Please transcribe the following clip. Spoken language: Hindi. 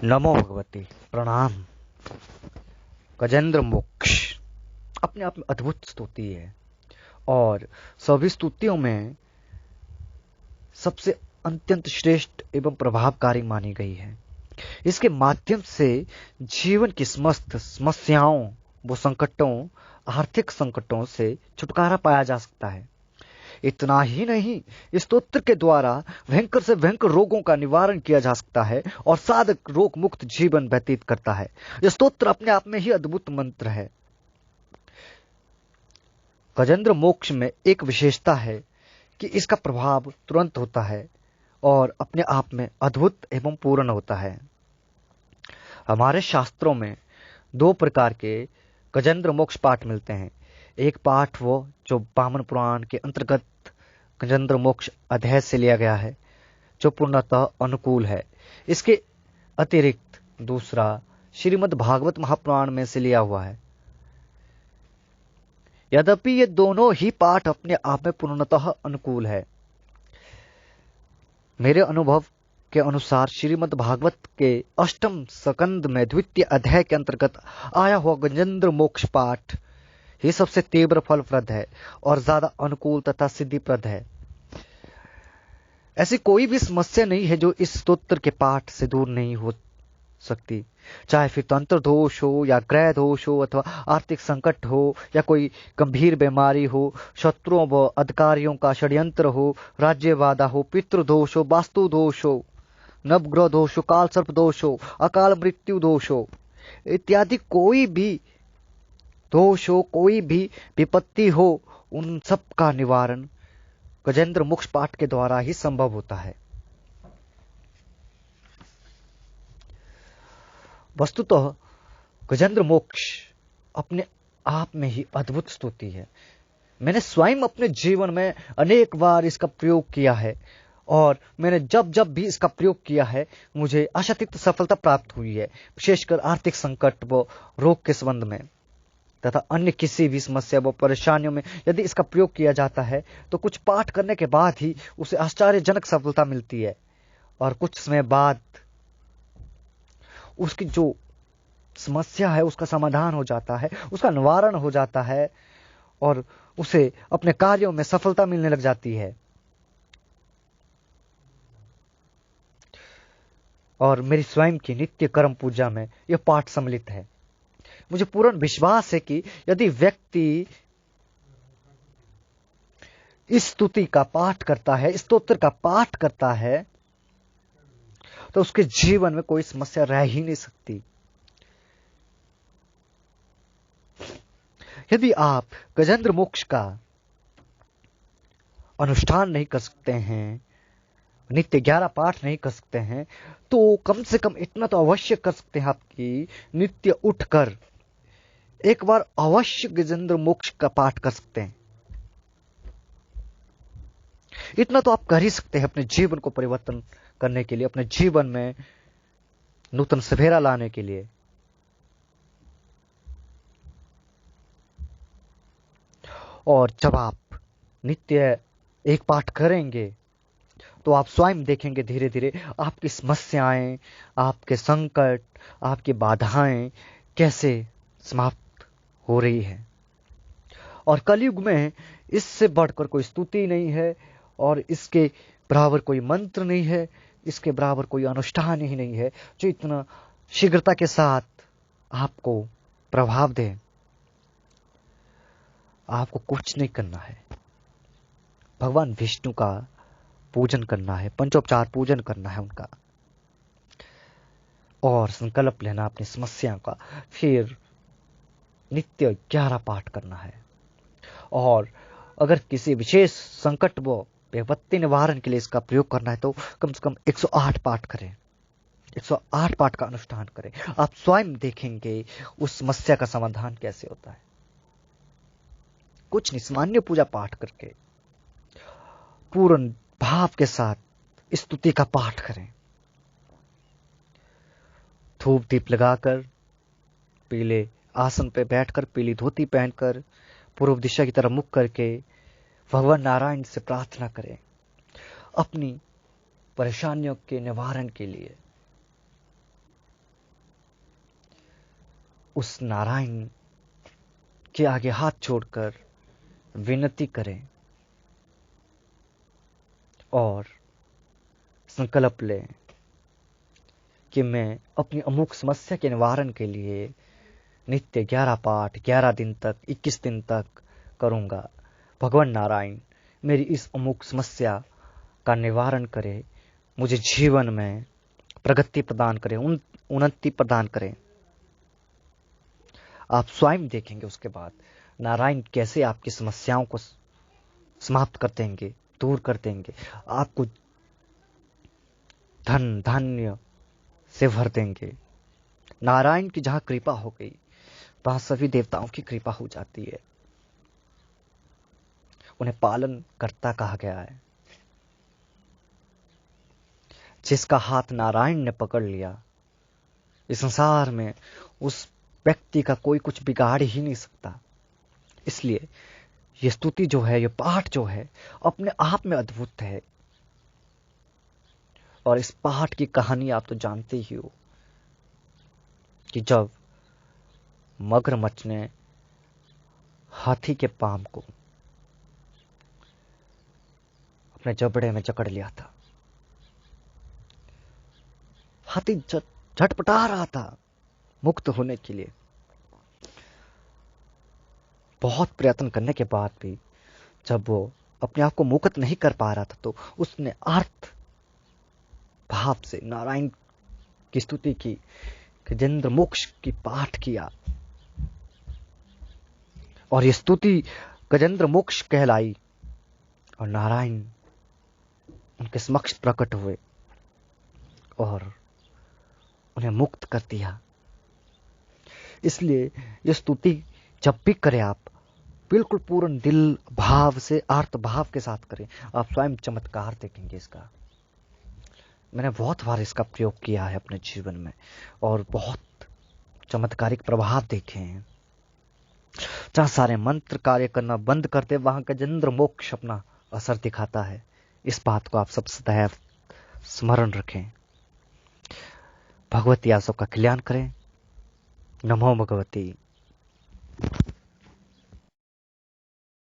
नमो भगवते। प्रणाम। गजेंद्र मोक्ष अपने आप में अद्भुत स्तुति है और सभी स्तुतियों में सबसे अत्यंत श्रेष्ठ एवं प्रभावकारी मानी गई है। इसके माध्यम से जीवन की समस्त समस्याओं व संकटों, आर्थिक संकटों से छुटकारा पाया जा सकता है। इतना ही नहीं, इस स्तोत्र के द्वारा भयंकर से भयंकर रोगों का निवारण किया जा सकता है और साधक रोग मुक्त जीवन व्यतीत करता है। यह स्तोत्र अपने आप में ही अद्भुत मंत्र है। गजेंद्र मोक्ष में एक विशेषता है कि इसका प्रभाव तुरंत होता है और अपने आप में अद्भुत एवं पूर्ण होता है। हमारे शास्त्रों में दो प्रकार के गजेंद्र मोक्ष पाठ मिलते हैं। एक पाठ वो जो वामन पुराण के अंतर्गत गजेंद्र मोक्ष अध्याय से लिया गया है, जो पूर्णतः अनुकूल है। इसके अतिरिक्त दूसरा श्रीमद् भागवत महापुराण में से लिया हुआ है। यद्यपि ये दोनों ही पाठ अपने आप में पूर्णतः अनुकूल है। मेरे अनुभव के अनुसार श्रीमद् भागवत के अष्टम स्कंद में द्वितीय अध्याय के अंतर्गत आया हुआ गजेंद्र मोक्ष पाठ ही सबसे तीव्र फलप्रद है और ज्यादा अनुकूल तथा सिद्धिप्रद है। ऐसी कोई भी समस्या नहीं है जो इस स्तोत्र के पाठ से दूर नहीं हो सकती, चाहे फिर तंत्र दोष हो या ग्रह दोष हो अथवा आर्थिक संकट हो या कोई गंभीर बीमारी हो, शत्रुओं व अधिकारियों का षड्यंत्र हो, राज्य बाधा हो, पितृ दोष हो, वास्तु दोष हो, नवग्रह दोष हो, काल सर्प दोष हो, अकाल मृत्यु दोष हो, इत्यादि कोई भी दोष हो, कोई भी विपत्ति हो, उन सब का निवारण गजेंद्र मोक्ष पाठ के द्वारा ही संभव होता है। वस्तुतः गजेंद्र मोक्ष अपने आप में ही अद्भुत स्तुति है। मैंने स्वयं अपने जीवन में अनेक बार इसका प्रयोग किया है और मैंने जब जब भी इसका प्रयोग किया है मुझे आशातीत सफलता प्राप्त हुई है, विशेषकर आर्थिक संकट व रोग के संबंध में तथा अन्य किसी भी समस्या व परेशानियों में यदि इसका प्रयोग किया जाता है तो कुछ पाठ करने के बाद ही उसे आश्चर्यजनक सफलता मिलती है और कुछ समय बाद उसकी जो समस्या है उसका समाधान हो जाता है, उसका निवारण हो जाता है और उसे अपने कार्यों में सफलता मिलने लग जाती है। और मेरी स्वयं की नित्य कर्म पूजा में यह पाठ सम्मिलित है। मुझे पूर्ण विश्वास है कि यदि व्यक्ति इस स्तुति का पाठ करता है, इस स्तोत्र का पाठ करता है, तो उसके जीवन में कोई समस्या रह ही नहीं सकती। यदि आप गजेंद्र मोक्ष का अनुष्ठान नहीं कर सकते हैं, नित्य 11 पाठ नहीं कर सकते हैं, तो कम से कम इतना तो अवश्य कर सकते हैं आपकी नित्य उठकर एक बार अवश्य गजेंद्र मोक्ष का पाठ कर सकते हैं। इतना तो आप कर ही सकते हैं अपने जीवन को परिवर्तन करने के लिए, अपने जीवन में नूतन सवेरा लाने के लिए। और जब आप नित्य एक पाठ करेंगे तो आप स्वयं देखेंगे धीरे धीरे आपकी समस्याएं, आपके संकट, आपकी बाधाएं कैसे समाप्त हो रही है। और कलयुग में इससे बढ़कर कोई स्तुति नहीं है और इसके बराबर कोई मंत्र नहीं है, इसके बराबर कोई अनुष्ठान ही नहीं है जो इतना शीघ्रता के साथ आपको प्रभाव दे। आपको कुछ नहीं करना है, भगवान विष्णु का पूजन करना है, पंचोपचार पूजन करना है उनका और संकल्प लेना अपनी समस्या का, फिर नित्य 11 पाठ करना है। और अगर किसी विशेष संकट व विपत्ति निवारण के लिए इसका प्रयोग करना है तो कम से कम 108 पाठ करें, 108 पाठ का अनुष्ठान करें। आप स्वयं देखेंगे उस समस्या का समाधान कैसे होता है। कुछ नहीं, सामान्य पूजा पाठ करके पूर्ण भाव के साथ स्तुति का पाठ करें। धूप दीप लगाकर, पीले आसन पर बैठकर, पीली धोती पहनकर, पूर्व दिशा की तरफ मुख करके भगवान नारायण से प्रार्थना करें अपनी परेशानियों के निवारण के लिए। उस नारायण के आगे हाथ छोड़कर विनती करें और संकल्प लें कि मैं अपनी अमुक समस्या के निवारण के लिए नित्य 11 पाठ 11 दिन तक 21 दिन तक करूंगा। भगवान नारायण मेरी इस अमुक समस्या का निवारण करे, मुझे जीवन में प्रगति प्रदान करें, उन्नति प्रदान करें। आप स्वयं देखेंगे उसके बाद नारायण कैसे आपकी समस्याओं को समाप्त कर देंगे, दूर कर देंगे, आपको धन धान्य से भर देंगे। नारायण की जहां कृपा हो गई वहां सभी देवताओं की कृपा हो जाती है। उन्हें पालन कर्ता कहा गया है। जिसका हाथ नारायण ने पकड़ लिया, इस संसार में उस व्यक्ति का कोई कुछ बिगाड़ ही नहीं सकता। इसलिए ये स्तुति जो है, ये पाठ जो है, अपने आप में अद्भुत है। और इस पाठ की कहानी आप तो जानते ही हो कि जब मगरमच्छ ने हाथी के पाम को अपने जबड़े में जकड़ लिया था, हाथी झटपटा रहा था मुक्त होने के लिए। बहुत प्रयत्न करने के बाद भी जब वो अपने आप को मुक्त नहीं कर पा रहा था, तो उसने आर्त भाव से नारायण की स्तुति की, गजेंद्र मोक्ष की पाठ किया और ये स्तुति गजेंद्र मोक्ष कहलाई और नारायण उनके समक्ष प्रकट हुए और उन्हें मुक्त कर दिया। इसलिए ये स्तुति जब भी करें आप बिल्कुल पूर्ण दिल भाव से, आर्त भाव के साथ करें, आप स्वयं चमत्कार देखेंगे इसका। मैंने बहुत बार इसका प्रयोग किया है अपने जीवन में और बहुत चमत्कारिक प्रभाव देखे हैं। जहां सारे मंत्र कार्य करना बंद करते, वहां गजेंद्र मोक्ष अपना असर दिखाता है। इस बात को आप सब सदैव स्मरण रखें। भगवती आप सबका कल्याण करें। नमो भगवती।